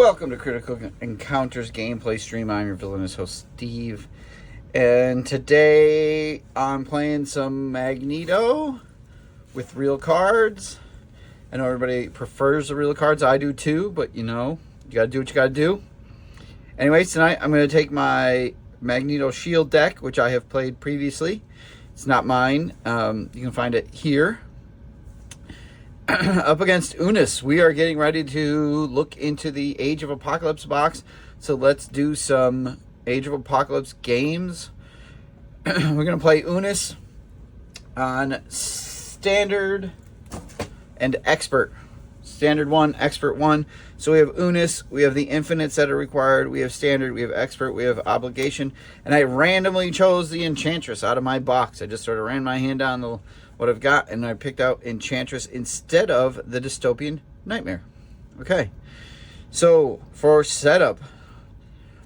Welcome to Critical Encounters gameplay stream. I'm your villainous host, Steve. And today I'm playing some Magneto with real cards. I know everybody prefers the real cards. I do too, but you know, you gotta do what you gotta do. Anyways, tonight I'm gonna take my Magneto Shield deck, which I have played previously. It's not mine. You can find it here. Up against Unus. We are getting ready to look into the Age of Apocalypse box. So let's do some Age of Apocalypse games. We're going to play Unus on Standard and Expert. Standard 1, Expert 1. So we have Unus, we have the infinites that are required, we have Standard, we have Expert, we have Obligation. And I randomly chose the Enchantress out of my box. I just sort of ran my hand down what I've got, and I picked out Enchantress instead of the Dystopian Nightmare. Okay, so for setup,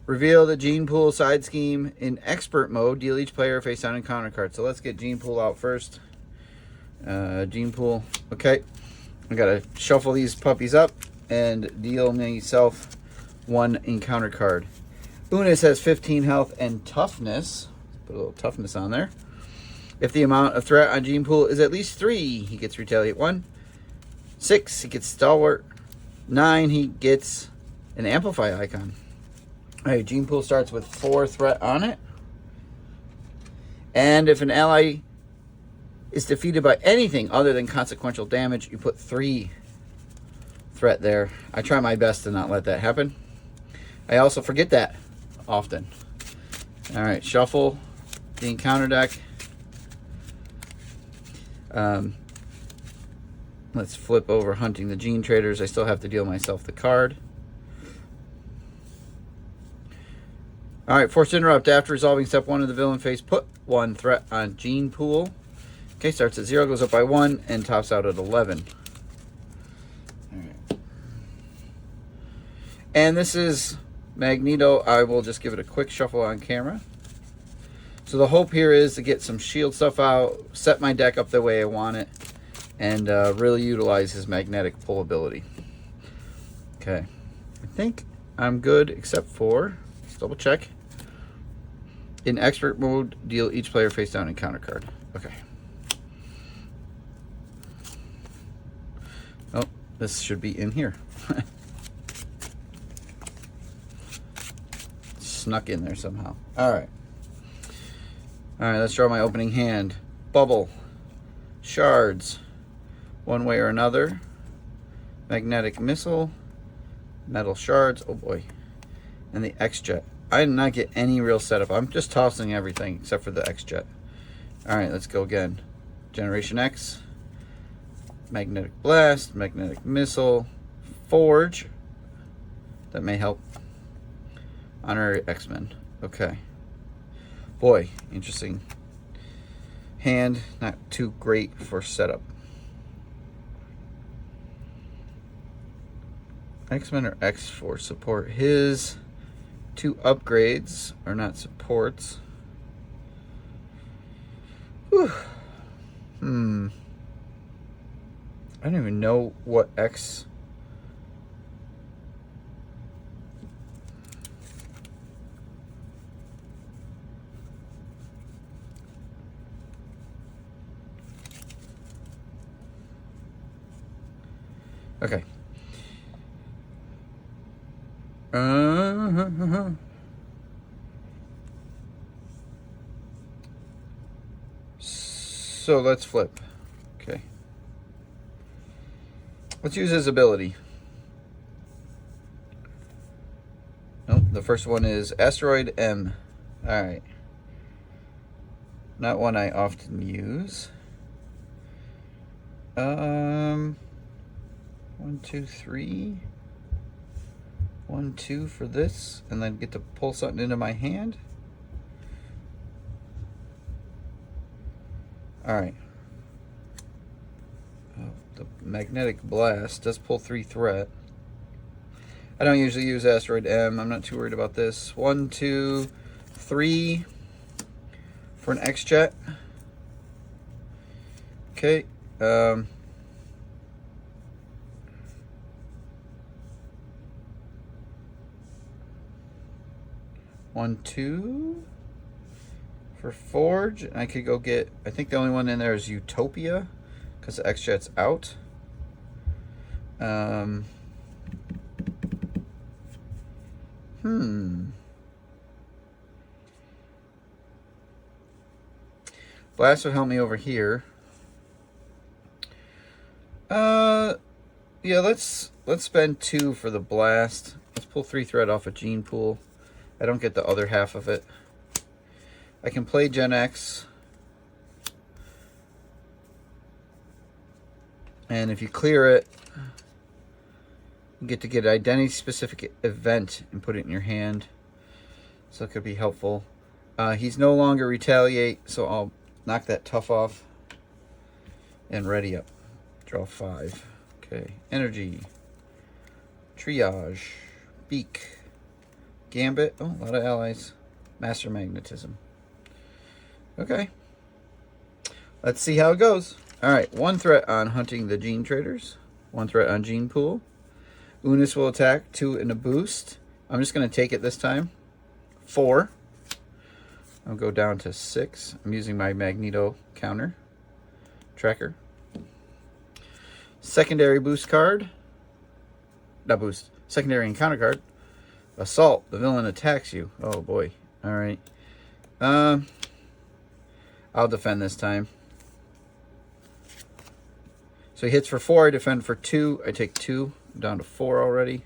reveal the Gene Pool side scheme in Expert mode. Deal each player a face down encounter card. So let's get Gene Pool out first. Gene Pool. Okay, I gotta shuffle these puppies up and deal myself one encounter card. Unus has 15 health and toughness. Let's put a little toughness on there. If the amount of threat on Gene Pool is at least 3, he gets Retaliate 1. 6, he gets Stalwart. 9, he gets an Amplify icon. Alright, Gene Pool starts with 4 threat on it. And if an ally is defeated by anything other than consequential damage, you put 3 threat there. I try my best to not let that happen. I also forget that often. Alright, shuffle the encounter deck. Let's flip over Hunting the Gene Traders. I still have to deal myself the card. Alright, Forced Interrupt. After resolving step 1 of the villain phase, put 1 threat on Gene Pool. Okay, starts at 0, goes up by 1, and tops out at 11. Alright. And this is Magneto. I will just give it a quick shuffle on camera. So the hope here is to get some shield stuff out, set my deck up the way I want it, and really utilize his magnetic pull ability. Okay, I think I'm good except for, let's double check. In Expert mode, deal each player face down encounter card. Okay. Oh, this should be in here. Snuck in there somehow. All right. Alright, let's draw my opening hand. Bubble. Shards. One way or another. Magnetic Missile. Metal Shards. Oh boy. And the X-Jet. I did not get any real setup. I'm just tossing everything except for the X-Jet. Alright, let's go again. Generation X. Magnetic Blast. Magnetic Missile. Forge. That may help. Honorary X-Men. Okay. Boy, interesting hand, not too great for setup. X-Men or X-Force support. His 2 upgrades are not supports. Whew. I don't even know what X... Okay. So let's flip. Okay. Let's use his ability. Nope, the first one is Asteroid M. Alright. Not one I often use. 1, 2, 3. 1, 2 for this, and then get to pull something into my hand. Alright. The Magnetic Blast does pull 3 threat. I don't usually use Asteroid M. I'm not too worried about this. 1, 2, 3 for an X-Jet. Okay. I 1, 2 for Forge. And I could go get, I think the only one in there is Utopia because the X-Jet's out. Blast would help me over here. Yeah, let's spend 2 for the blast. Let's pull 3 thread off a gene pool. I don't get the other half of it. I can play Gen X. And if you clear it, you get to get an identity-specific event and put it in your hand. So it could be helpful. He's no longer retaliate, so I'll knock that tough off. And ready up. Draw 5. Okay. Energy. Triage. Beak. Gambit. Oh, a lot of allies. Master Magnetism. Okay. Let's see how it goes. Alright, 1 threat on hunting the gene traders. 1 threat on gene pool. Unus will attack, 2 in a boost. I'm just going to take it this time. 4. I'll go down to 6. I'm using my Magneto counter. Tracker. Secondary boost card. Not boost. Secondary encounter card. Assault. The villain attacks you. Oh boy. Alright. I'll defend this time. So he hits for 4. I defend for 2. I take 2. I'm down to 4 already.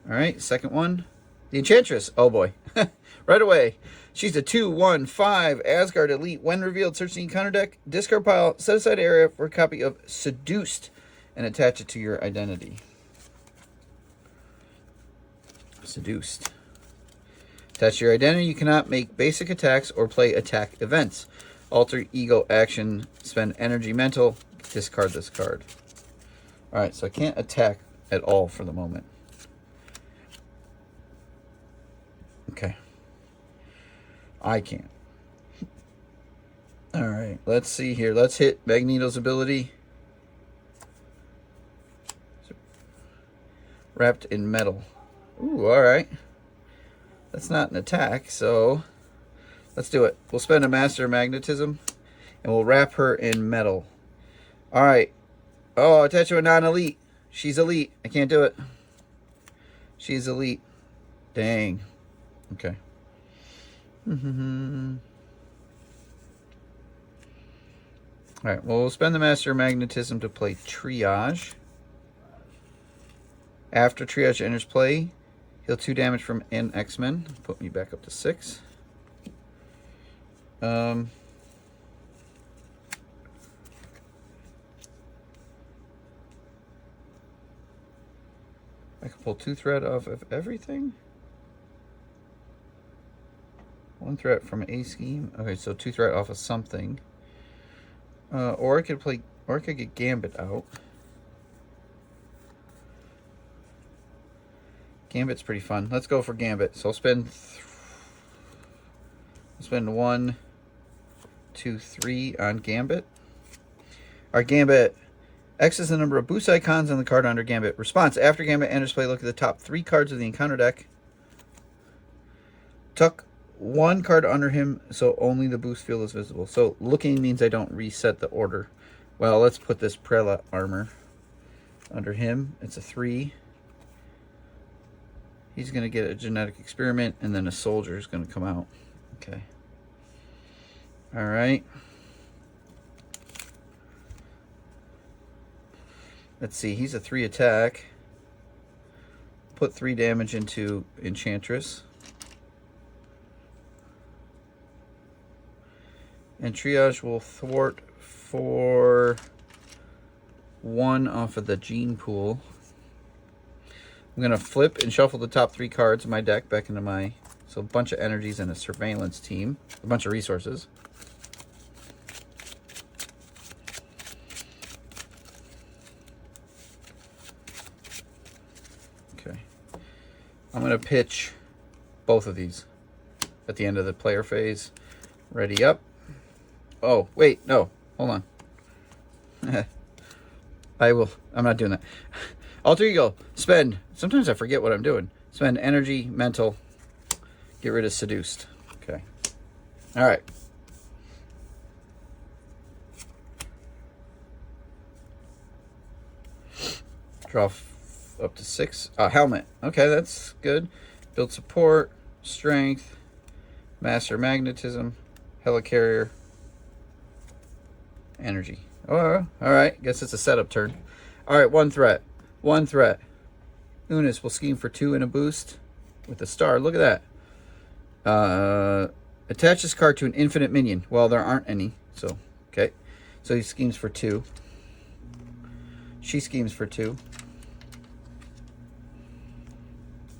Alright. Second one. The Enchantress. Oh boy. Right away. She's a 2/1/5 Asgard Elite. When revealed, search the encounter deck, discard pile, set aside area for a copy of Seduced, and attach it to your identity. Seduced. Attach to your identity. You cannot make basic attacks or play attack events. Alter ego action. Spend energy mental. Discard this card. Alright, so I can't attack at all for the moment. Okay. I can't. Alright, let's see here. Let's hit Magneto's ability. Wrapped in metal. Ooh, alright. That's not an attack, so let's do it. We'll spend a Master Magnetism, and we'll wrap her in metal. Alright. Oh, attach to a non-elite. She's elite. I can't do it. She's elite. Dang. Okay. Alright, well, we'll spend the Master Magnetism to play Triage. After Triage enters play, heal 2 damage from an X-Men. Put me back up to 6. I can pull 2 thread off of everything. 1 threat from a scheme. Okay, so 2 threat off of something. Or I could get Gambit out. Gambit's pretty fun. Let's go for Gambit. So I'll spend 1, 2, 3 on Gambit. Our Gambit. X is the number of boost icons on the card under Gambit. Response. After Gambit enters play, look at the top 3 cards of the encounter deck. Tuck 1 card under him, so only the boost field is visible. So looking means I don't reset the order. Well, let's put this Prelate armor under him. It's a 3. He's going to get a genetic experiment, and then a soldier is going to come out. Okay. All right. Let's see. He's a 3 attack. Put 3 damage into Enchantress. And Triage will thwart for 1 off of the gene pool. I'm going to flip and shuffle the top 3 cards of my deck back into my... So a bunch of energies and a surveillance team. A bunch of resources. Okay. I'm going to pitch both of these at the end of the player phase. Ready up. Oh, wait, no. Hold on. I'm not doing that. Alter ego. Spend. Sometimes I forget what I'm doing. Spend energy, mental. Get rid of seduced. Okay. All right. Draw up to 6. Helmet. Okay, that's good. Build support, strength, master magnetism, helicarrier, energy. Oh, all right. Guess it's a setup turn. All right, 1 threat. 1 threat. Unus will scheme for 2 and a boost with a star. Look at that. Attach this card to an infinite minion. Well, there aren't any, so okay. So he schemes for 2. She schemes for 2.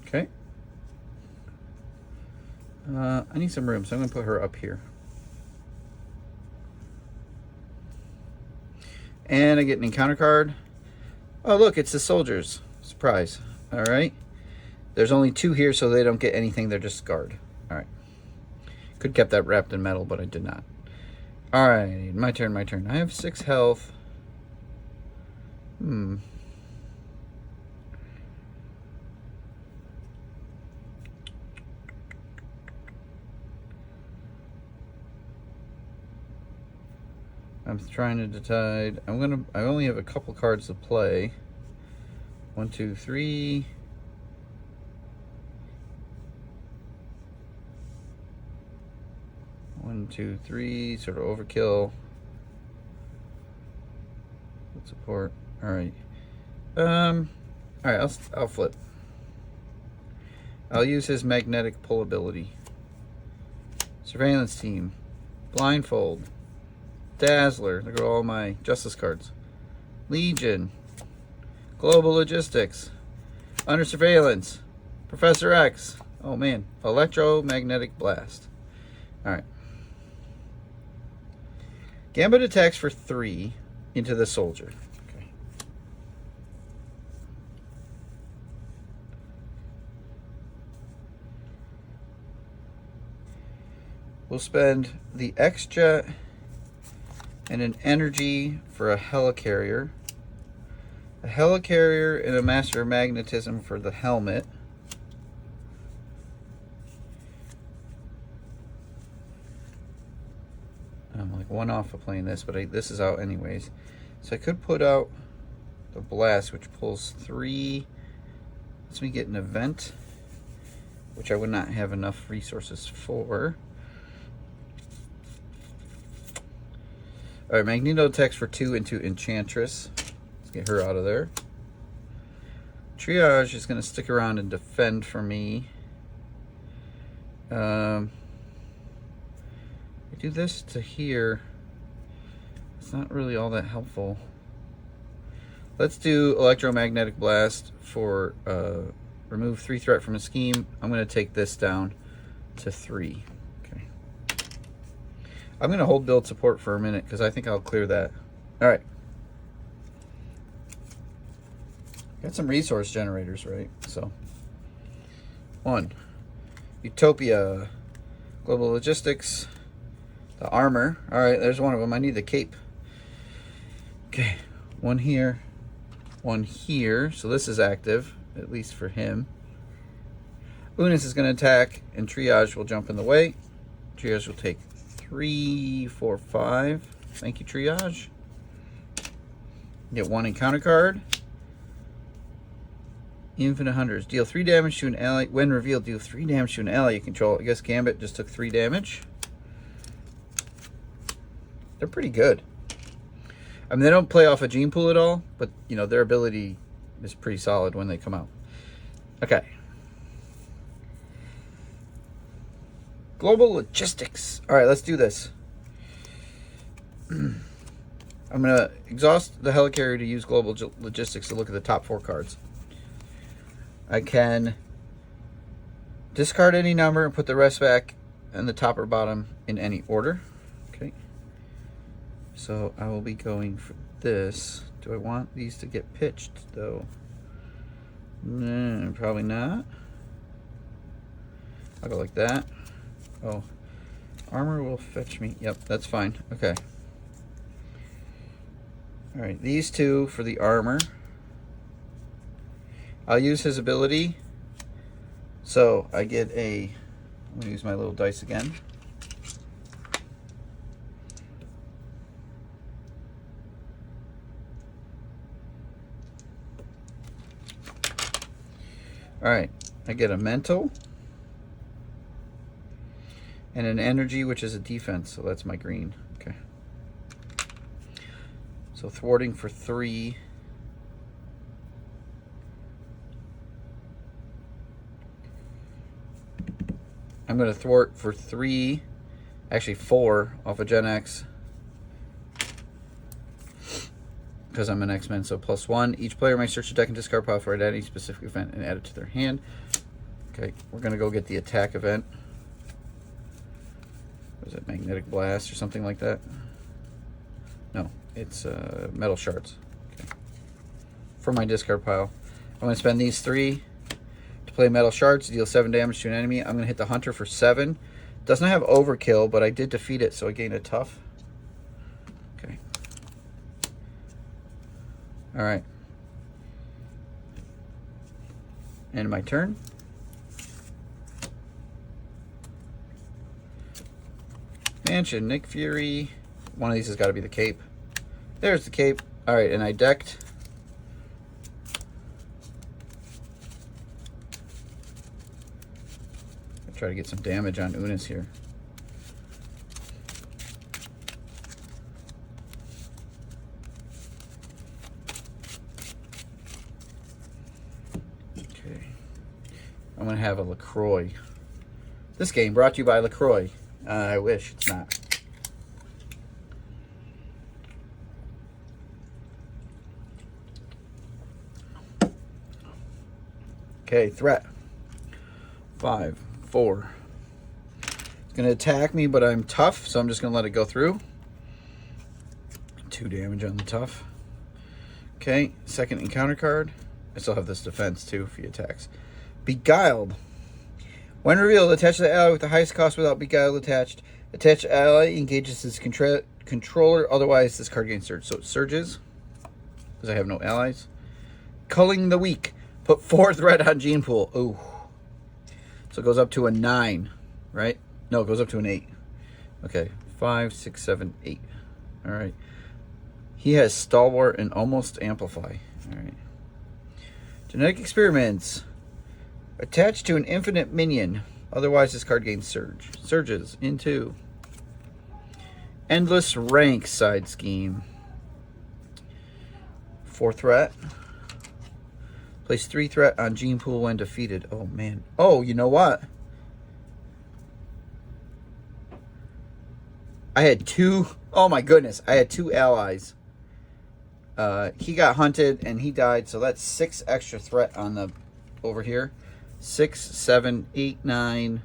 Okay. I need some room, so I'm going to put her up here. And I get an encounter card. Oh, look, it's the soldiers. Surprise. All right. There's only 2 here, so they don't get anything. They're just scarred. All right. Could kept that wrapped in metal, but I did not. All right. My turn, my turn. I have 6 health. I'm trying to decide. I only have a couple cards to play. 1, 2, 3. 1, 2, 3. Sort of overkill. Support. All right. All right. I'll flip. I'll use his magnetic pull ability. Surveillance team. Blindfold. Dazzler. Look at all my justice cards. Legion. Global logistics. Under surveillance. Professor X. Oh man. Electromagnetic blast. All right. Gambit attacks for 3 into the soldier. Okay. We'll spend the X-Jet and an energy for a helicarrier. A helicarrier and a master of magnetism for the helmet. I'm like 1 off of playing this, but this is out anyways. So I could put out the blast, which pulls 3. Lets me get an event, which I would not have enough resources for. All right, Magneto attacks for 2 into Enchantress. Let's get her out of there. Triage is going to stick around and defend for me. I do this to here. It's not really all that helpful. Let's do Electromagnetic Blast for remove 3 threat from a scheme. I'm going to take this down to 3. Okay. I'm going to hold build support for a minute because I think I'll clear that. All right. Got some resource generators, right? So, 1. Utopia. Global Logistics. The armor. All right, there's one of them. I need the cape. Okay. 1 here. 1 here. So this is active, at least for him. Unus is going to attack, and Triage will jump in the way. Triage will take 3, 4, 5. Thank you, Triage. Get 1 encounter card. Infinite Hunters. Deal 3 damage to an ally. When revealed, deal 3 damage to an ally you control. I guess Gambit just took 3 damage. They're pretty good. I mean, they don't play off a gene pool at all, but, you know, their ability is pretty solid when they come out. Okay. Global Logistics. All right, let's do this. I'm going to exhaust the helicarrier to use Global Logistics to look at the top 4 cards. I can discard any number and put the rest back in the top or bottom in any order. Okay. So I will be going for this. Do I want these to get pitched, though? No, probably not. I'll go like that. Oh, armor will fetch me. Yep, that's fine. Okay. All right, these 2 for the armor. I'll use his ability. So I get a I'm gonna use my little dice again. All right, I get a mental and an energy, which is a defense, so that's my green. Okay. So thwarting for 3. I'm going to thwart for 3, actually 4 off of Gen X, because I'm an X-Men, so +1. Each player may search the deck and discard pile for any specific event and add it to their hand. Okay, we're going to go get the attack event. Was it Magnetic Blast or something like that? No, it's Metal Shards. Okay. For my discard pile, I'm going to spend these 3 to play Metal Shards, deal 7 damage to an enemy. I'm going to hit the Hunter for 7. Doesn't have overkill, but I did defeat it, so I gain a tough. Okay. All right. End my turn. Mansion, Nick Fury. One of these has got to be the cape. There's the cape. All right, and I decked. I'll try to get some damage on Unus here. Okay. I'm going to have a LaCroix. This game brought to you by LaCroix. I wish it's not. Okay, threat. 5, 4. It's going to attack me, but I'm tough, so I'm just going to let it go through. 2 damage on the tough. Okay, second encounter card. I still have this defense, too, if he attacks. Beguiled. When revealed, attach the ally with the highest cost without Beguiled attached. Attached ally engages its controller, otherwise this card gains surge. So it surges, because I have no allies. Culling the Weak. Put 4 threat on Gene Pool. Ooh. So it goes up to a 9, right? No, it goes up to an 8. Okay, 5, 6, 7, 8. All right. He has Stalwart and Almost Amplify. All right. Genetic Experiments. Attached to an infinite minion. Otherwise, this card gains surge. Surges into Endless Rank Side Scheme. 4 threat. Place 3 threat on Gene Pool when defeated. Oh, man. Oh, you know what? I had 2. Oh, my goodness. I had 2 allies. He got hunted and he died. So that's 6 extra threat on the over here. 6, 7, 8, 9,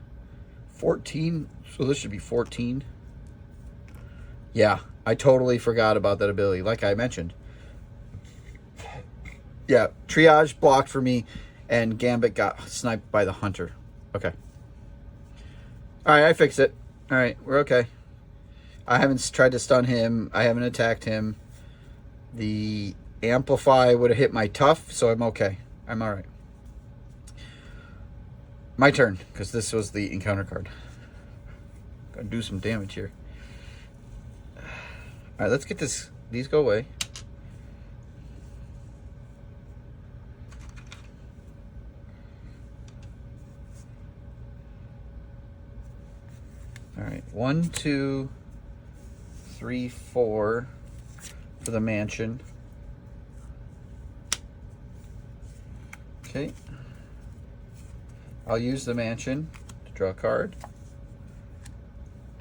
14. So this should be 14. Yeah, I totally forgot about that ability, like I mentioned. Yeah, triage blocked for me, and Gambit got sniped by the Hunter. Okay. All right, I fixed it. All right, we're okay. I haven't tried to stun him. I haven't attacked him. The Amplify would have hit my tough, so I'm okay. I'm all right. My turn, because this was the encounter card. Gotta do some damage here. All right, let's get this. These go away. All right, 1, 2, 3, 4 for the mansion. Okay. I'll use the mansion to draw a card.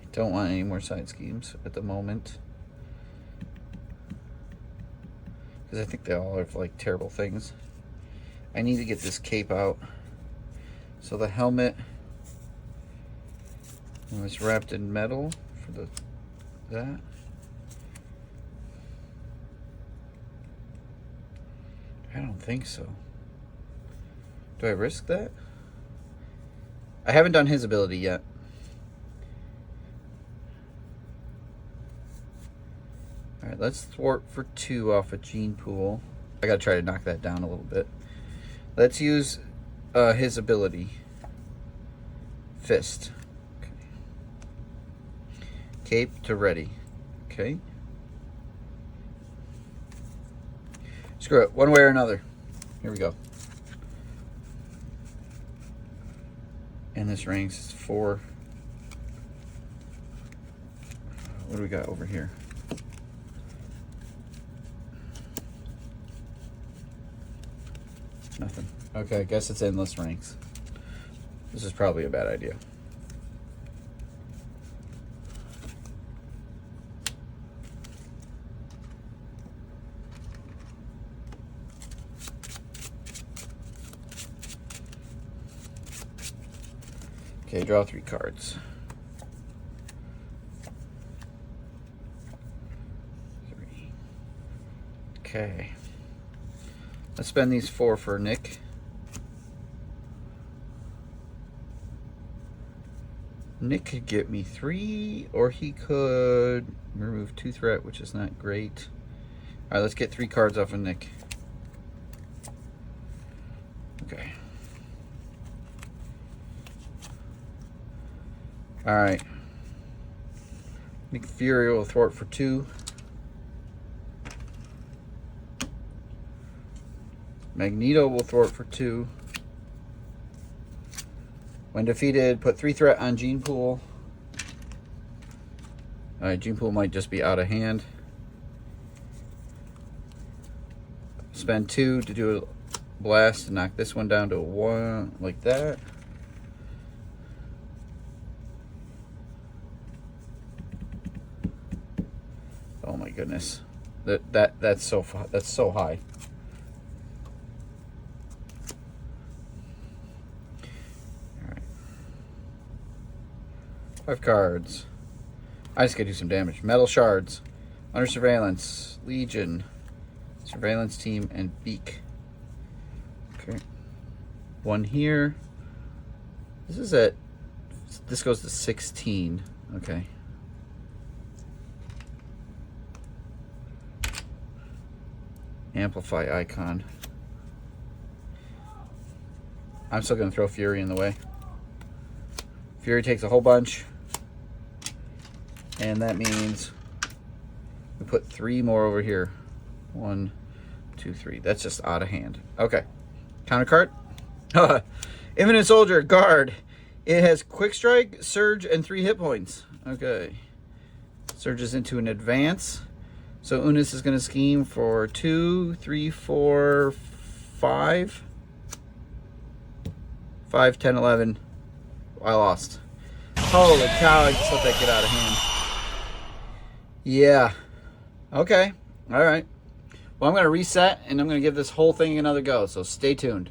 I don't want any more side schemes at the moment, because I think they all are like terrible things. I need to get this cape out. So the helmet was wrapped in metal for that. I don't think so. Do I risk that? I haven't done his ability yet. All right, let's thwart for 2 off of Gene Pool. I gotta try to knock that down a little bit. Let's use his ability. Fist. Cape to ready. Okay. Screw it. One way or another. Here we go. And this ranks 4. What do we got over here? Nothing. Okay, I guess it's endless ranks. This is probably a bad idea. Okay, draw 3 cards. 3. Okay. Let's spend these 4 for Nick. Nick could get me 3, or he could remove 2 threat, which is not great. All right, let's get 3 cards off of Nick. Okay. All right. Nick Fury will thwart for 2. Magneto will thwart for 2. When defeated, put 3 threat on Gene Pool. Alright, Gene Pool might just be out of hand. Spend 2 to do a blast to knock this one down to a 1, like that. Oh my goodness. That's so high. All right. 5 cards. I just gotta do some damage. Metal Shards, Under Surveillance, Legion, Surveillance Team, and Beak. Okay. 1 here. This goes to 16. Okay. Amplify icon. I'm still going to throw Fury in the way. Fury takes a whole bunch. And that means we put 3 more over here. 1, 2, 3. That's just out of hand. Okay. Counter card. Infinite Soldier, guard. It has Quick Strike, Surge, and 3 hit points. Okay. Surges into an advance. So Unus is going to scheme for 2, 3, 4, 5. 5, 10, 11. I lost. Holy cow, I just let that get out of hand. Yeah. Okay. All right. Well, I'm going to reset, and I'm going to give this whole thing another go, so stay tuned.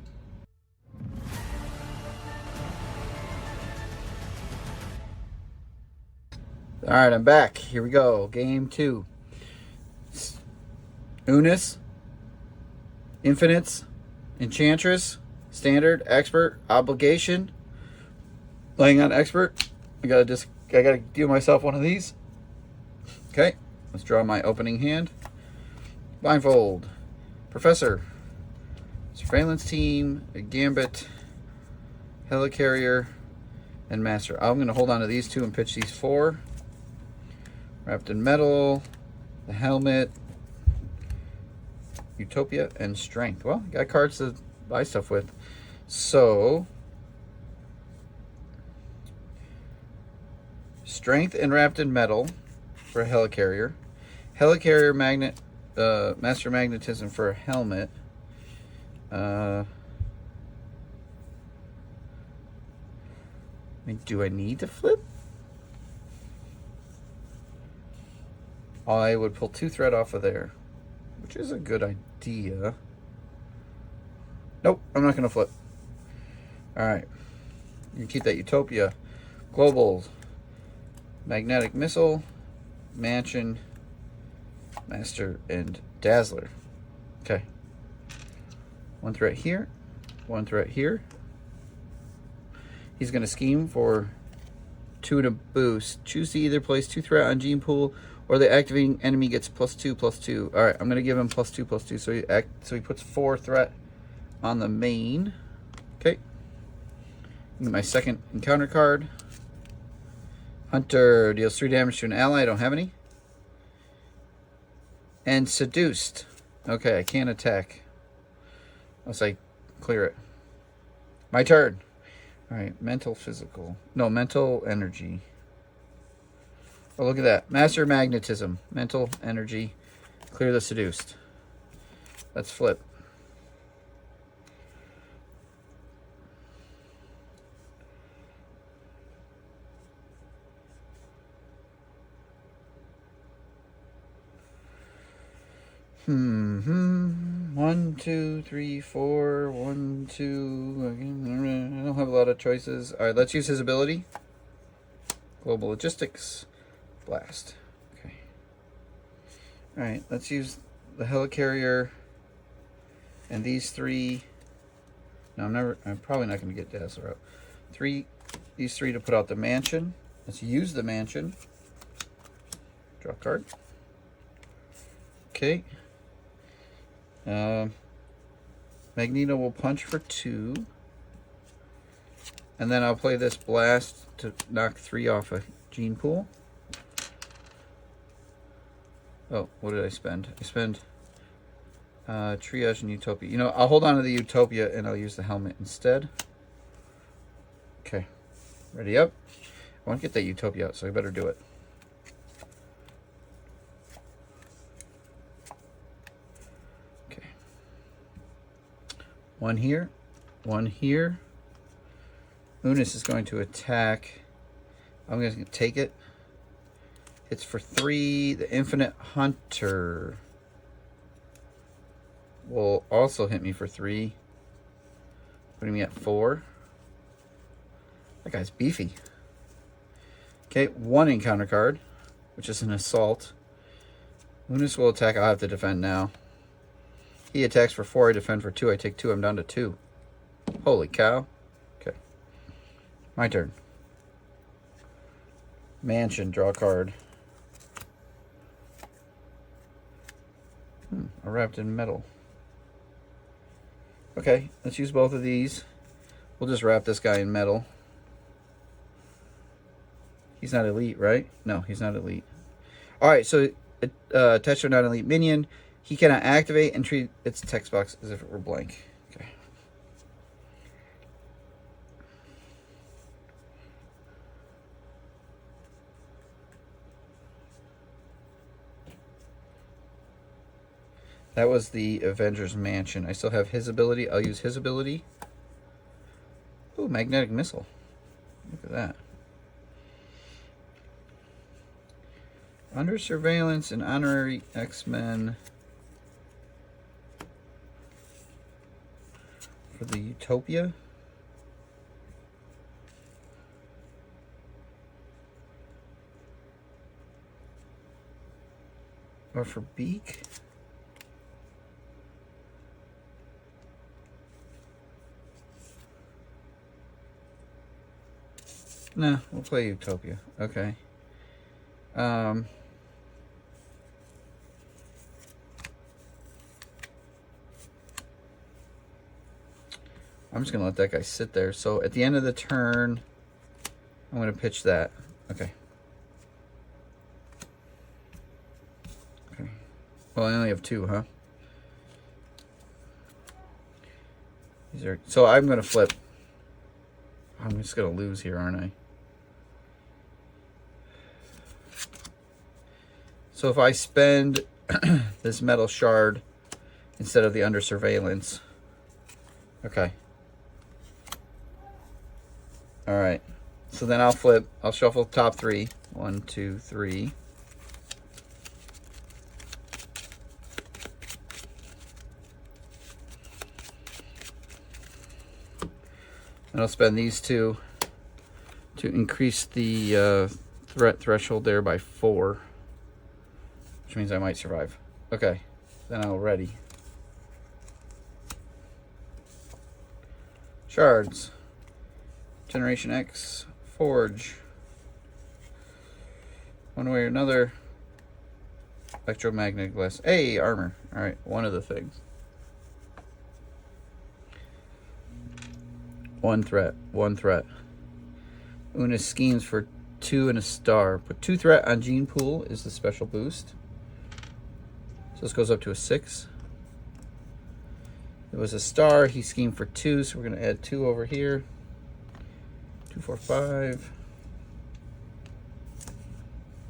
All right, I'm back. Here we go. Game 2. Unus, Infinites, Enchantress, Standard, Expert, Obligation, laying on Expert. I gotta deal myself one of these. Okay, let's draw my opening hand. Blindfold, Professor, Surveillance Team, Gambit, Helicarrier, and Master. I'm gonna hold on to these 2 and pitch these 4. Wrapped in Metal, the Helmet, Utopia, and Strength. Well, got cards to buy stuff with. So, Strength and Wrapped in Metal for a Helicarrier. Helicarrier Master Magnetism for a Helmet. Do I need to flip? I would pull 2 thread off of there, which is a good idea. Nope, I'm not going to flip. All right. You can keep that Utopia. Global. Magnetic Missile. Mansion. Master. And Dazzler. Okay. 1 threat here. 1 threat here. He's going to scheme for 2 to boost. Choose to either place 2 threat on Gene Pool, or the activating enemy gets +2/+2. All right, I'm gonna give him +2/+2. So he puts 4 threat on the main. Okay. Get my second encounter card. Hunter deals 3 damage to an ally. I don't have any. And Seduced. Okay, I can't attack. Unless I clear it. My turn. Alright, mental, physical. No, mental, energy. Oh, look at that. Master Magnetism. Mental, energy. Clear the Seduced. Let's flip. One, two, three, four. 1, 2. I don't have a lot of choices. All right, let's use his ability. Global Logistics. Blast. Okay. All right, let's use the helicarrier and these 3. No, I'm probably not going to get Dazzler out. These 3 to put out the mansion. Let's use the mansion. Draw a card. Okay. Magneto will punch for 2. And then I'll play this blast to knock 3 off a gene pool. Oh, what did I spend? I spend triage and utopia. You know, I'll hold on to the utopia and I'll use the helmet instead. Okay. Ready up? I want to get that utopia out, so I better do it. Okay. 1 here. 1 here. Unus is going to attack. I'm going to take it. It's for 3. The Infinite Hunter will also hit me for 3, putting me at 4. That guy's beefy. Okay, 1 encounter card, which is an assault. Unus will attack. I'll have to defend now. He attacks for 4. I defend for 2. I take 2. I'm down to 2. Holy cow. Okay. My turn. Mansion. Draw a card. Wrapped in metal. Okay, let's use both of these. We'll just wrap this guy in metal. He's not elite, right? No, he's not elite. Alright, so attached to a non-elite minion. He cannot activate and treat its text box as if it were blank. Okay. That was the Avengers Mansion. I still have his ability. I'll use his ability. Ooh, magnetic missile. Look at that. Under surveillance and honorary X-Men for the Utopia. Or for Beak. No, we'll play Utopia. Okay. I'm just going to let that guy sit there. So at the end of the turn, I'm going to pitch that. Okay. Okay. Well, I only have 2, huh? These are, so I'm going to flip. I'm just going to lose here, aren't I? So if I spend this metal shard instead of the under surveillance. Okay. All right. So then I'll flip. I'll shuffle top 3. 1, 2, 3. And I'll spend these 2 to increase the threat threshold there by 4. Which means I might survive. Okay. Then I'll ready. Shards. Generation X. Forge. One way or another. Electromagnetic glass. Hey, armor. Alright, one of the things. 1 threat. 1 threat. Unus schemes for 2 and a star. Put 2 threat on Gene Pool is the special boost. So this goes up to a 6. It was a star. He schemed for 2, so we're going to add 2 over here. 2, 4, 5.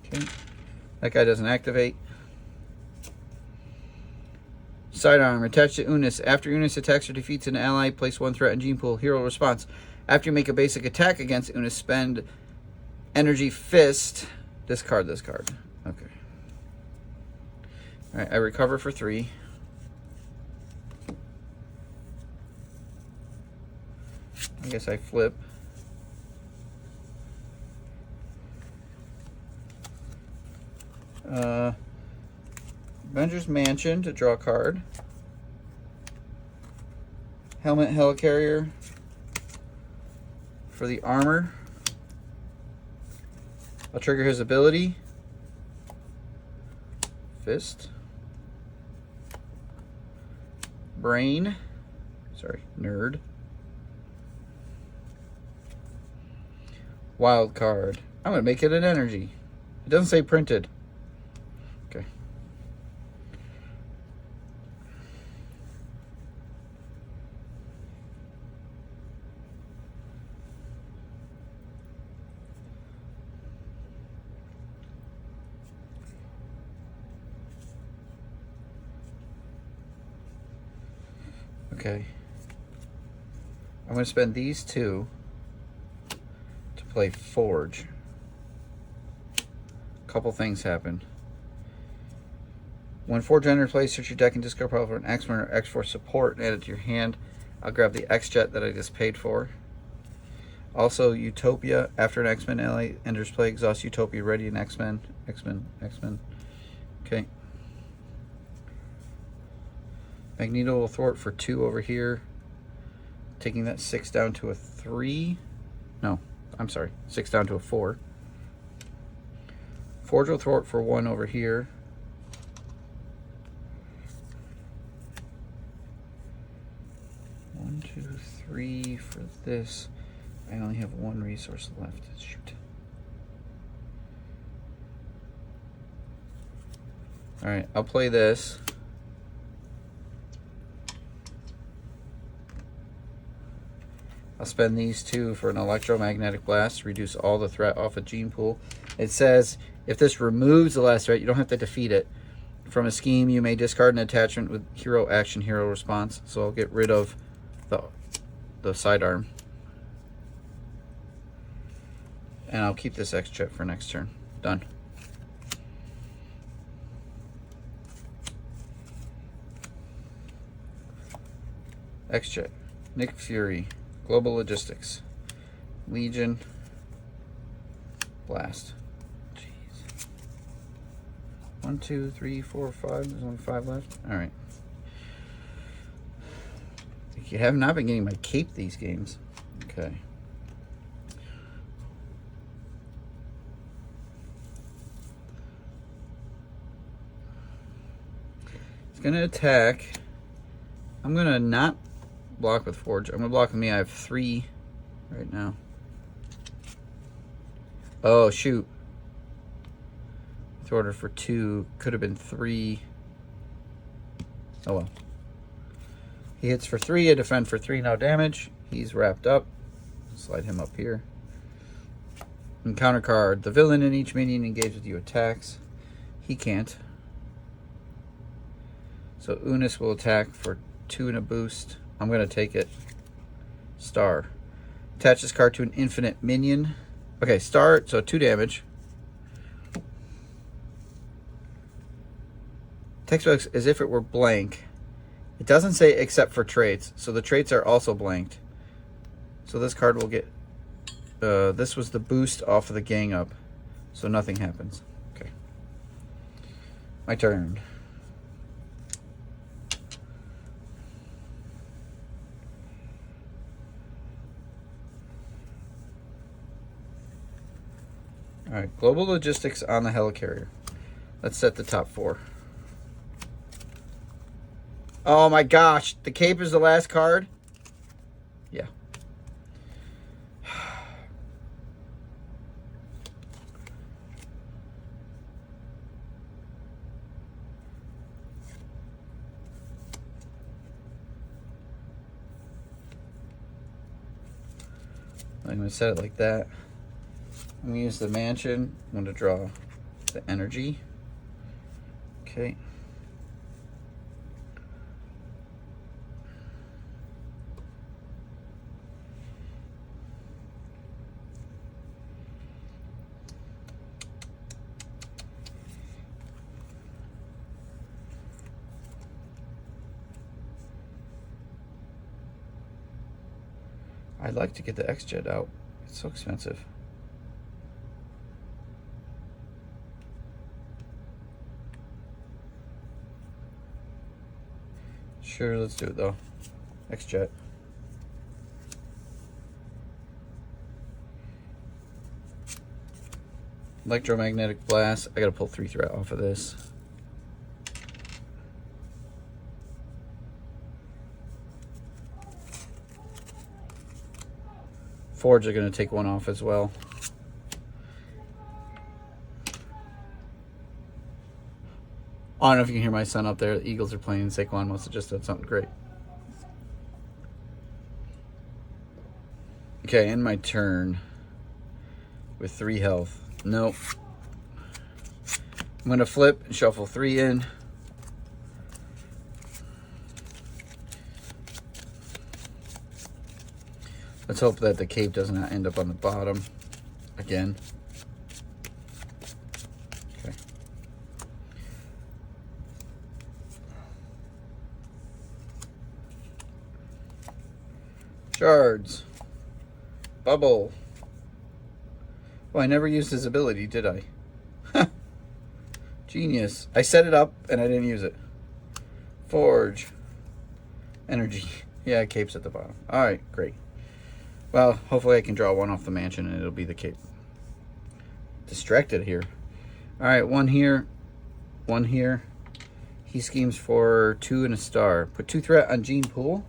Okay. That guy doesn't activate. Sidearm. Attached to Unus. After Unus attacks or defeats an ally, place 1 threat on Gene Pool. Hero response. After you make a basic attack against Unus, spend Energy Fist. Discard this card. Okay. Alright, I recover for 3. I guess I flip. Avengers Mansion to draw a card. Helmet Helicarrier for the armor. I'll trigger his ability. Fist. Brain. Sorry, nerd. Wild card. I'm going to make it an energy. It doesn't say printed. Okay. Okay. I'm going to spend these 2 to play Forge. A couple things happen. When Forge enters play, search your deck and discard power for an X-Men or X-Force support and add it to your hand. I'll grab the X-Jet that I just paid for. Also, Utopia. After an X-Men ally enters play, exhaust Utopia, ready an X-Men. X-Men. Okay. Magneto will thwart for 2 over here. Taking that 6 down to a 3. No, I'm sorry. 6 down to a 4. Forge will thwart for 1 over here. One, 2, 3 for this. I only have 1 resource left. Shoot. Alright, I'll play this. I'll spend these 2 for an electromagnetic blast, reduce all the threat off a Gene Pool. It says, if this removes the last threat, you don't have to defeat it. From a scheme, you may discard an attachment with hero action, hero response. So I'll get rid of the sidearm. And I'll keep this X-Jet for next turn. Done. X-Jet. Nick Fury. Global Logistics. Legion. Blast. Jeez. 1, 2, 3, 4, 5. There's only 5 left. Alright. You have not been getting my cape these games. Okay. It's going to attack. I'm going to not block with Forge. I'm going to block with me. I have 3 right now. Oh, shoot. Throw order for 2. Could have been 3. Oh, well. He hits for 3. I defend for 3. No damage. He's wrapped up. Slide him up here. Encounter card. The villain in each minion engaged with you attacks. He can't. So Unus will attack for 2 and a boost. I'm going to take it. Star. Attach this card to an infinite minion. Okay, star, so 2 damage. Text box as if it were blank. It doesn't say except for traits, so the traits are also blanked. So this card will get... this was the boost off of the gang up, so nothing happens. Okay. My turn. Alright, Global Logistics on the Helicarrier. Let's set the top 4. Oh my gosh, the cape is the last card? Yeah. I'm going to set it like that. I'm going to use the mansion. I'm going to draw the energy. Okay. I'd like to get the X-Jet out. It's so expensive. Sure, let's do it though. X-Jet. Electromagnetic blast. I gotta pull 3 threat off of this. Forge are going to take 1 off as well. I don't know if you can hear my son up there. The Eagles are playing. Saquon must have just done something great. Okay, end my turn with 3 health. Nope. I'm going to flip and shuffle 3 in. Let's hope that the cape doesn't end up on the bottom again. Okay. Shards. Bubble. Oh, I never used his ability, did I? Genius. I set it up and I didn't use it. Forge. Energy. Yeah, cape's at the bottom. Alright, great. Well, hopefully I can draw 1 off the mansion and it'll be the cape. Distracted here. Alright, 1 here. 1 here. He schemes for 2 and a star. Put 2 threat on Gene Pool.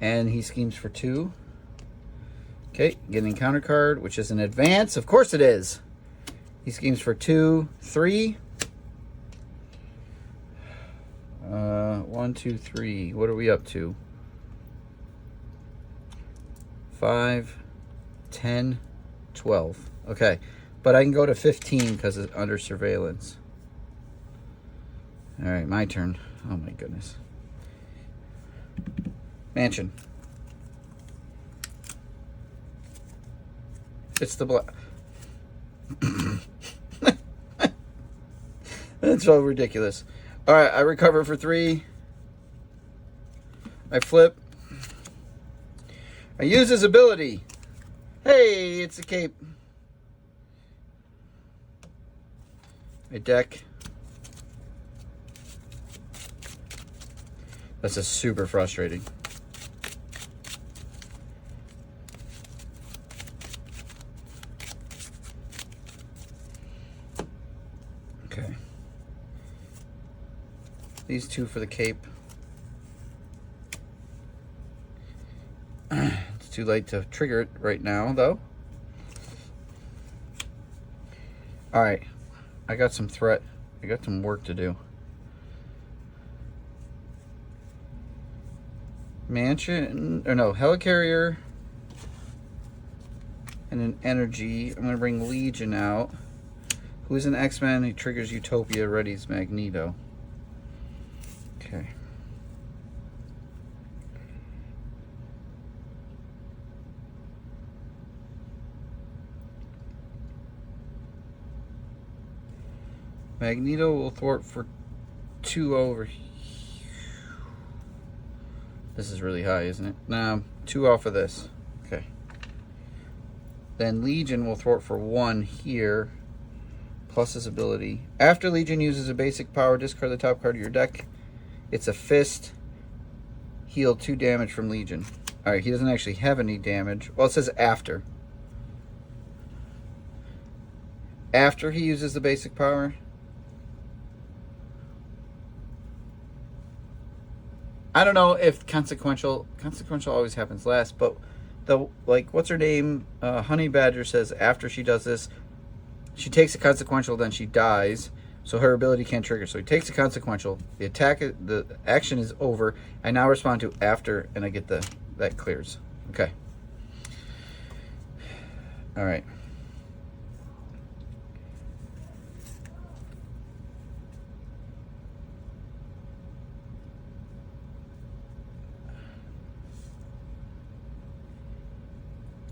And he schemes for 2. Okay, get an encounter card, which is an advance. Of course it is. He schemes for 2, 3. 1, 2, 3. What are we up to? 5, 10, 12. Okay, but I can go to 15 because it's under surveillance. All right, my turn. Oh my goodness. Mansion. It's the black. That's so ridiculous. All right, I recover for 3. I flip. I use his ability. Hey, it's a cape. I deck. That's just super frustrating. Okay. These 2 for the cape. It's too late to trigger it right now, though. Alright. I got some threat. I got some work to do. Mansion, or no, helicarrier and an energy. I'm going to bring Legion out. Who's an X-Men? He triggers Utopia, readies Magneto. Okay. Magneto will thwart for 2 over. This is really high, isn't it? Nah, 2 off of this. Okay. Then Legion will thwart for 1 here, plus his ability. After Legion uses a basic power, discard the top card of your deck. It's a fist. Heal 2 damage from Legion. Alright, he doesn't actually have any damage. Well, it says after. After he uses the basic power. I don't know if consequential always happens last, but the, like, what's her name? Honey Badger says after she does this, she takes a consequential, then she dies, so her ability can't trigger. So he takes a consequential, the action is over. I now respond to after, and I get that clears. Okay. All right.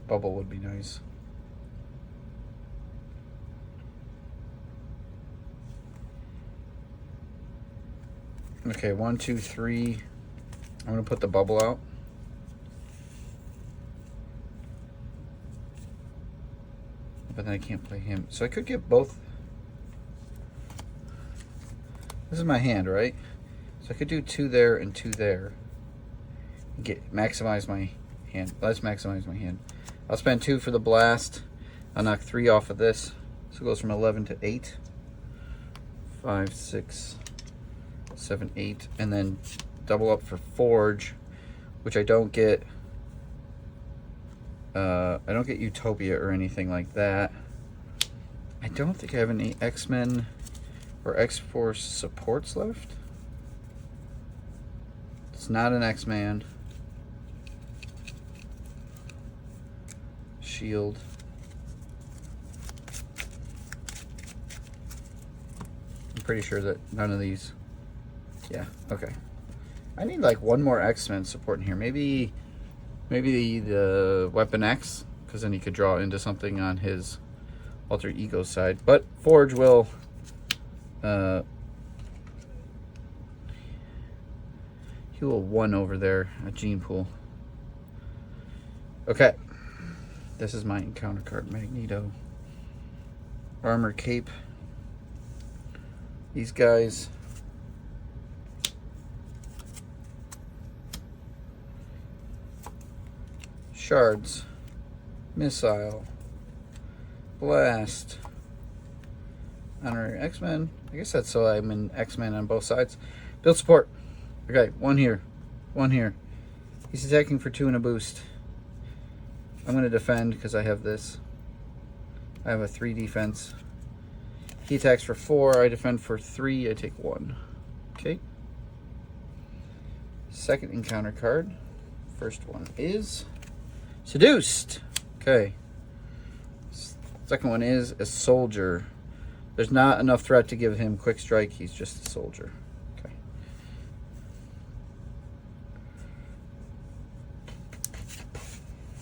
Bubble would be nice. Okay, 1, 2, 3. I'm gonna put the bubble out. But then I can't play him. So I could get both. This is my hand, right? So I could do 2 there and 2 there. Maximize my hand. Let's maximize my hand. I'll spend 2 for the blast. I'll knock 3 off of this. So it goes from 11 to 8. 5, 6, 7, 8. And then double up for Forge, which I don't get. I don't get Utopia or anything like that. I don't think I have any X-Men or X-Force supports left. It's not an X-Man. Shield. I'm pretty sure that none of these. Yeah, okay. I need like one more X-Men support in here. Maybe the Weapon X, because then he could draw into something on his alter ego side. But Forge will he will 1 over there at Gene Pool. Okay. This is my encounter card. Magneto. Armor Cape. These guys. Shards. Missile. Blast. Honorary X-Men. I guess that's so I'm an X-Men on both sides. Build support. Okay, 1 here. 1 here. He's attacking for 2 and a boost. I'm going to defend because I have this. I have a 3 defense. He attacks for 4. I defend for 3. I take 1. Okay. Second encounter card. First one is Seduced. Okay. Second one is a soldier. There's not enough threat to give him quick strike. He's just a soldier. Okay.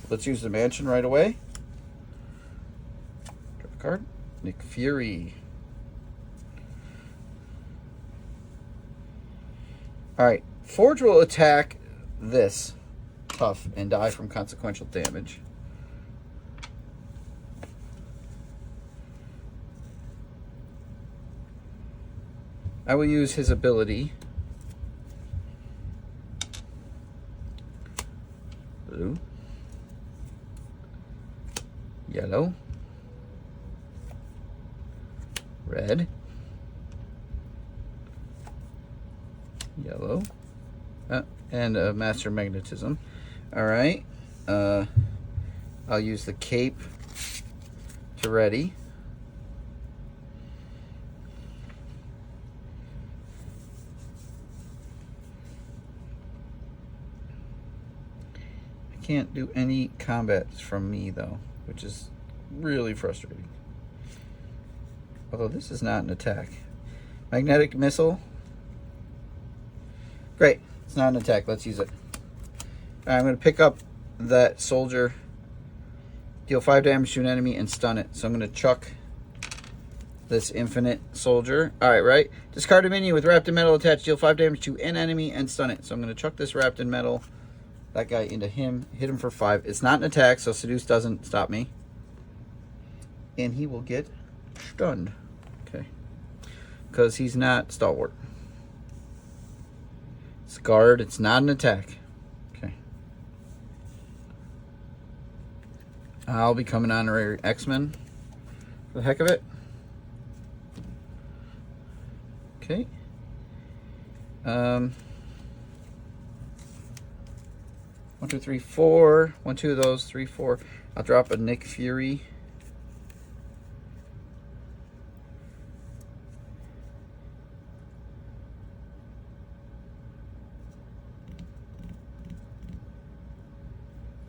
Let's use the mansion right away. Draw a card. Nick Fury. Alright. Forge will attack this. Tough and die from consequential damage. I will use his ability. Blue. Yellow. Red. Yellow. And a Master Magnetism. Alright. I'll use the cape to ready. Can't do any combats from me though, which is really frustrating. Although this is not an attack. Magnetic missile. Great, it's not an attack. Let's use it. All right, I'm going to pick up that soldier, deal 5 damage to an enemy, and stun it. So I'm going to chuck this infinite soldier. All right. Discard a minion with wrapped in metal attached. Deal 5 damage to an enemy and stun it. So I'm going to chuck this wrapped in metal. That guy into him, hit him for 5. It's not an attack, so Seduce doesn't stop me. And he will get stunned. Okay. Because he's not stalwart. It's a guard, it's not an attack. Okay. I'll become an honorary X-Men for the heck of it. Okay. 1, 2, 3, 4. 1, 2 of those. 3, 4. I'll drop a Nick Fury.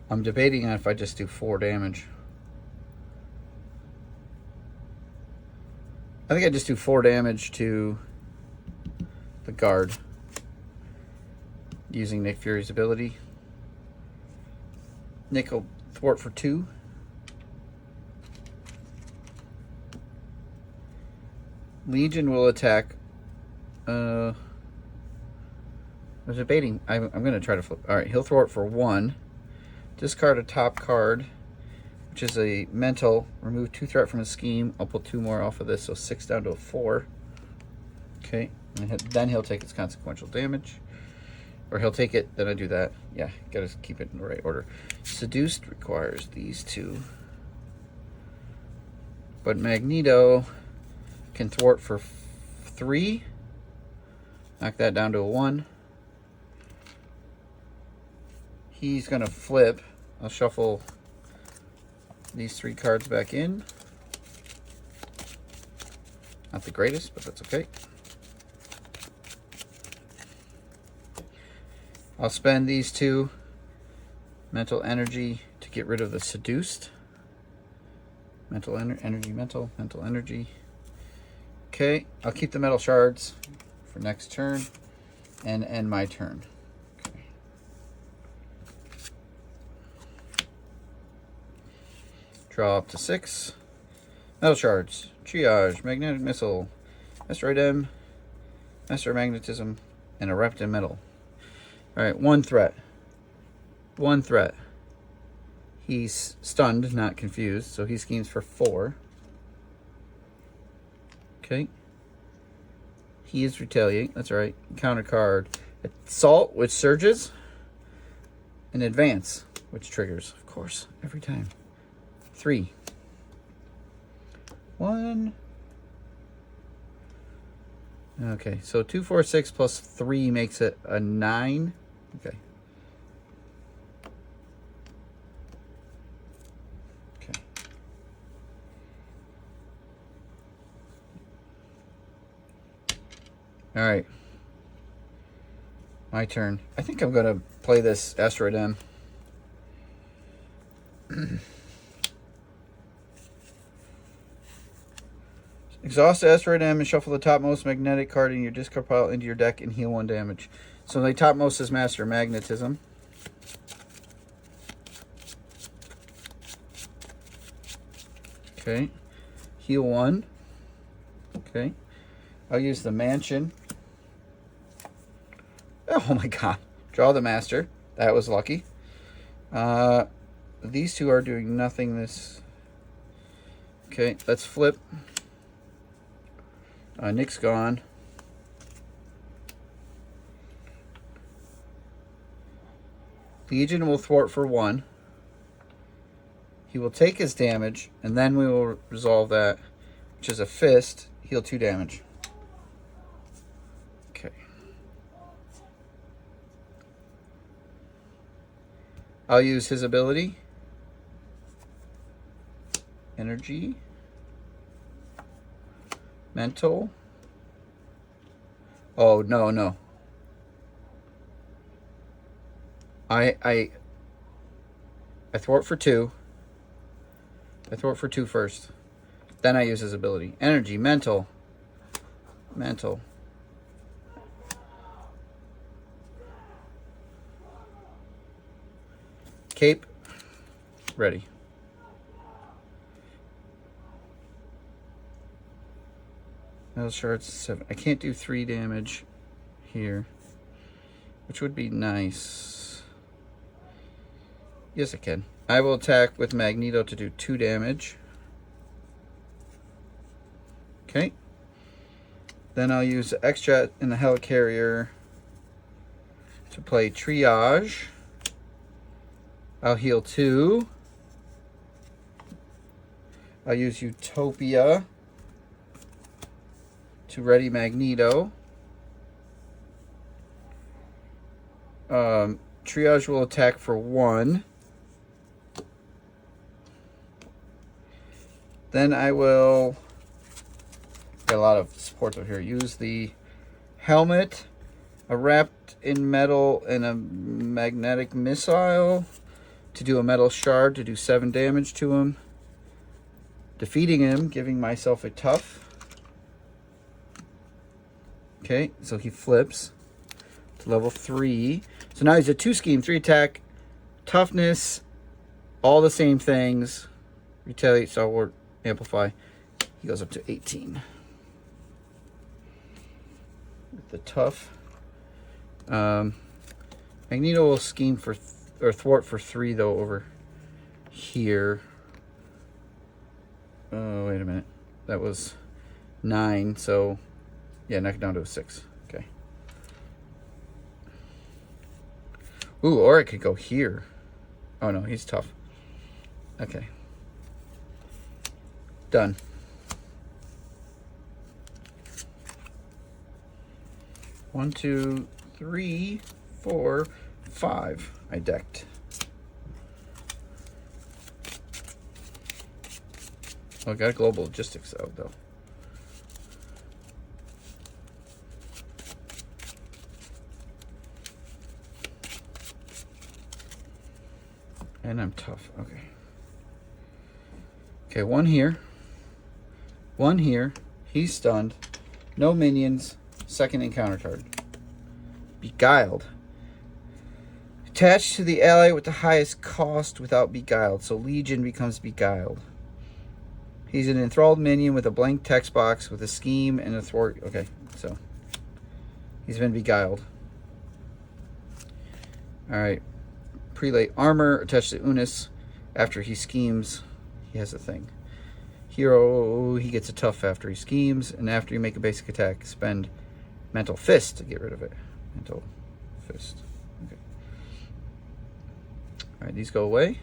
I'm debating on if I just do 4 damage. I think I just do 4 damage to the guard using Nick Fury's ability. Nick will thwart for 2. Legion will attack. I was debating. I'm going to try to flip. All right, he'll thwart for 1. Discard a top card, which is a mental. Remove 2 threat from a scheme. I'll pull 2 more off of this, so 6 down to a 4. Okay, and then he'll take its consequential damage. Or he'll take it, then I do that. Yeah, gotta keep it in the right order. Seduced requires these 2. But Magneto can thwart for 3. Knock that down to a 1. He's gonna flip. I'll shuffle these 3 cards back in. Not the greatest, but that's okay. I'll spend these 2 mental energy to get rid of the seduced. Mental energy. Okay, I'll keep the metal shards for next turn and end my turn. Okay. Draw up to 6. Metal shards, triage, magnetic missile, asteroid M, master magnetism, and a wrapped in metal. All right, 1 threat. 1 threat. He's stunned, not confused, so he schemes for 4. Okay. He is retaliate. That's right. Counter card. Assault, which surges. And advance, which triggers, of course, every time. 3. 1. Okay, so 2, 4, 6 plus 3 makes it a 9. Okay. Okay. All right. My turn. I think I'm going to play this Asteroid M. Exhaust Asteroid M and shuffle the topmost magnetic card in your discard pile into your deck and heal 1 damage. So the topmost is Master Magnetism. Okay. Heal 1. Okay. I'll use the Mansion. Oh my god. Draw the Master. That was lucky. These 2 are doing nothing this... Okay, let's flip. Nick's gone. Legion will thwart for 1. He will take his damage, and then we will resolve that, which is a fist. Heal 2 damage. Okay. I'll use his ability. Energy. Mental. Oh, no. I thwart for 2. I thwart for 2 first. Then I use his ability. Energy, mental. Cape. Ready. Metal shards 7. I can't do 3 damage here, which would be nice. Yes, I can. I will attack with Magneto to do 2 damage. Okay. Then I'll use the X-Jet and the Helicarrier to play Triage. I'll heal 2. I'll use Utopia to ready Magneto. Triage will attack for 1. Then I will get a lot of supports over here. Use the helmet, a wrapped in metal, and a magnetic missile to do a metal shard to do 7 damage to him. Defeating him, giving myself a tough. Okay, so he flips to level 3. So now he's a 2 scheme, 3 attack, toughness, all the same things. Retaliate, stalwart, amplify. He goes up to 18. With the tough. Magneto will scheme for, or thwart for 3 though over here. Oh, wait a minute. That was 9, so yeah, knock it down to a 6. Okay. Ooh, or it could go here. Oh no, he's tough. Okay. Done. One, 2, 3, 4, 5. I decked. Oh, I got global logistics out though. And I'm tough. Okay. Okay, 1 here. 1 here. He's stunned. No minions. Second encounter card. Beguiled. Attached to the ally with the highest cost without Beguiled. So Legion becomes Beguiled. He's an enthralled minion with a blank text box with a scheme and a thwart. Okay, so he's been Beguiled. Alright. Prelate armor attached to Unus. After he schemes, he has a thing. Hero, he gets a tough after he schemes. And after you make a basic attack, spend Mental Fist to get rid of it. Mental Fist. Okay. Alright, these go away.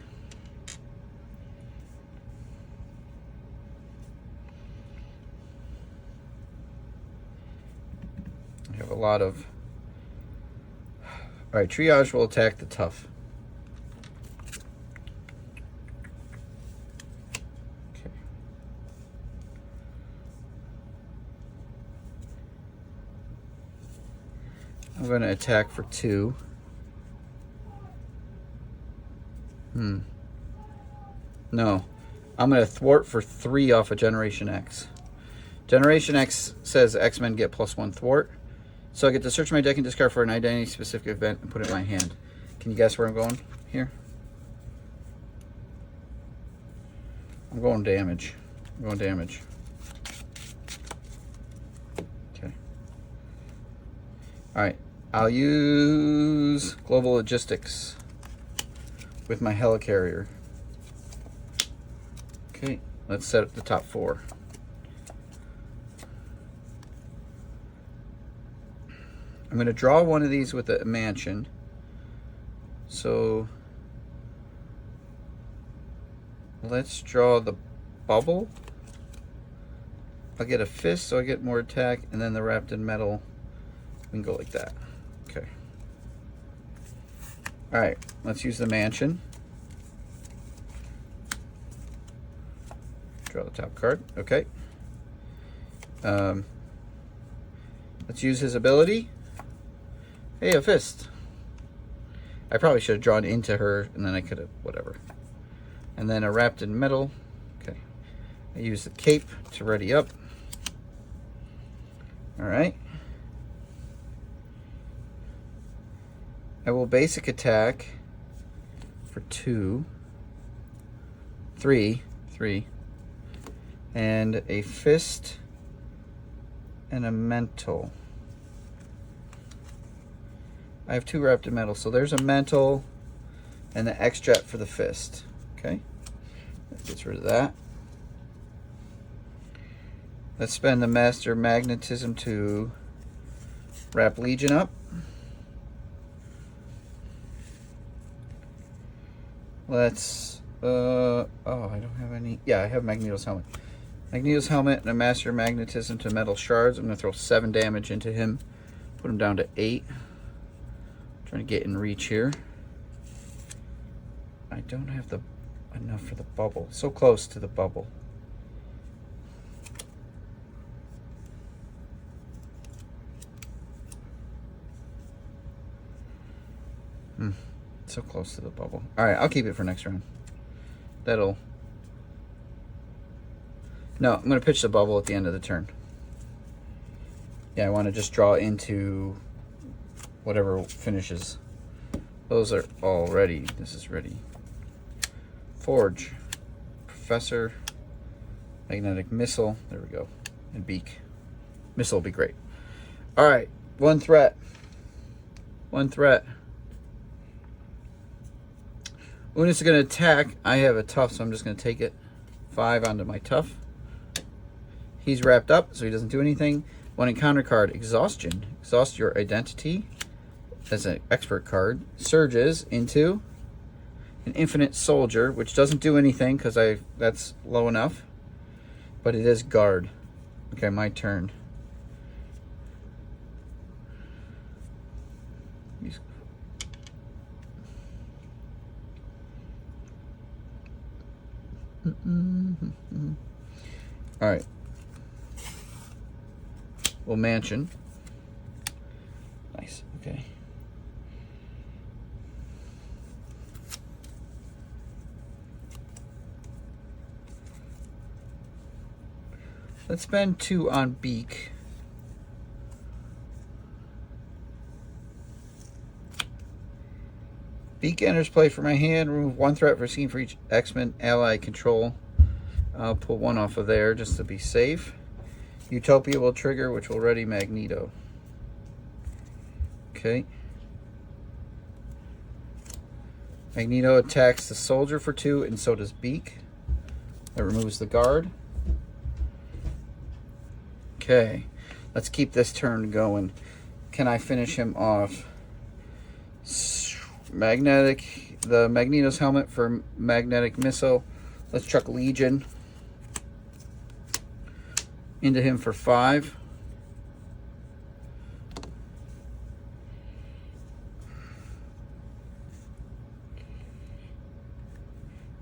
I have a lot of... Alright, Triage will attack the tough. Okay. I'm going to attack for 2. No. I'm going to thwart for 3 off of Generation X. Generation X says X-Men get +1 thwart. So I get to search my deck and discard for an identity-specific event and put it in my hand. Can you guess where I'm going here? I'm going damage. I'm going damage. Okay. Alright. I'll use Global Logistics with my Helicarrier. Okay. Let's set up the top 4. I'm going to draw one of these with a mansion. So let's draw the bubble. I'll get a fist, so I get more attack, and then the wrapped in metal. We can go like that. Okay. All right, let's use the mansion. Draw the top card. Okay. Let's use his ability. Hey, a fist. I probably should have drawn into her, and then I could have, whatever. And then a wrapped in metal. Okay. I use the cape to ready up. All right. I will basic attack for 2. 3. And a fist and a mental. I have 2 wrapped in metal, so there's a mental and the X-Jet for the fist. Okay, that gets rid of that. Let's spend the Master Magnetism to wrap Legion up. Let's, oh, I don't have any. Yeah, I have Magneto's helmet. Magneto's helmet and a Master Magnetism to metal shards. I'm going to throw 7 damage into him. Put him down to 8. Trying to get in reach here. I don't have enough for the bubble. So close to the bubble. So close to the bubble. All right, I'll keep it for next round. No, I'm going to pitch the bubble at the end of the turn. Yeah, I want to just draw into whatever finishes. Those are all ready. This is ready. Forge, Professor, Magnetic Missile. There we go. And Beak. Missile will be great. All right, one threat. One threat. Unus is going to attack. I have a tough, so I'm just going to take it 5 onto my tough. He's wrapped up, so he doesn't do anything. One encounter card, Exhaustion. Exhaust your identity. That's an expert card. Surges into an Infinite Soldier, which doesn't do anything because that's low enough. But it is guard. Okay, my turn. All right. Well, mansion. Nice. Okay. Let's spend 2 on Beak. Beak enters play for my hand. Remove 1 threat for scheme for each X-Men ally control. I'll pull 1 off of there just to be safe. Utopia will trigger, which will ready Magneto. Okay. Magneto attacks the soldier for 2, and so does Beak. That removes the guard. Okay. Let's keep this turn going. Can I finish him off? The Magneto's helmet for Magnetic Missile. Let's chuck Legion into him for 5.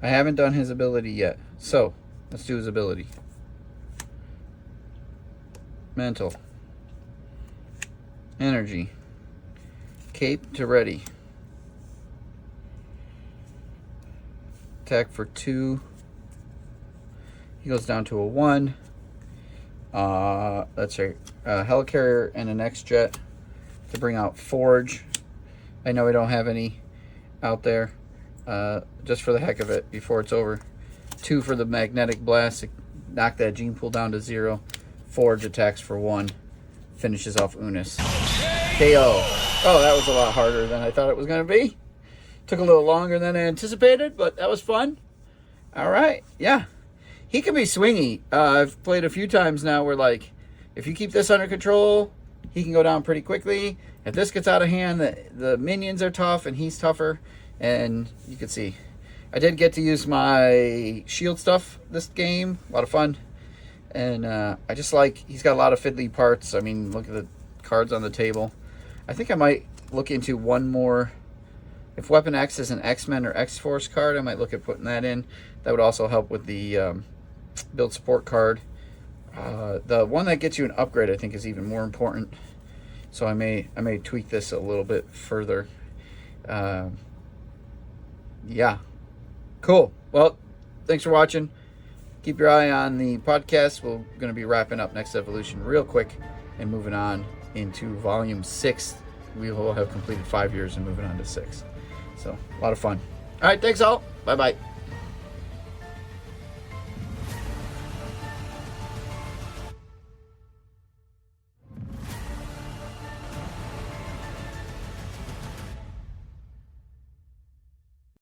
I haven't done his ability yet, so let's do his ability. Mental. Energy. Cape to ready. Attack for 2. He goes down to a 1. That's a helicarrier and an X-Jet to bring out Forge. I know I don't have any out there. Just for the heck of it, before it's over. 2 for the Magnetic Blast to knock that gene pool down to 0. Forge attacks for 1. Finishes off Unus. KO. Oh, that was a lot harder than I thought it was going to be. Took a little longer than I anticipated, but that was fun. All right. Yeah. He can be swingy. I've played a few times now where, like, if you keep this under control, he can go down pretty quickly. If this gets out of hand, the minions are tough and he's tougher. And you can see, I did get to use my shield stuff this game. A lot of fun. And I just like, he's got a lot of fiddly parts. I mean, look at the cards on the table. I think I might look into one more. If Weapon X is an X-Men or X-Force card, I might look at putting that in. That would also help with the build support card. The one that gets you an upgrade, I think, is even more important. So I may tweak this a little bit further. Yeah. Cool. Well, thanks for watching. Keep your eye on the podcast. We're going to be wrapping up Next Evolution real quick and moving on into Volume 6. We will have completed 5 years and moving on to 6. So, a lot of fun. All right, thanks all. Bye-bye.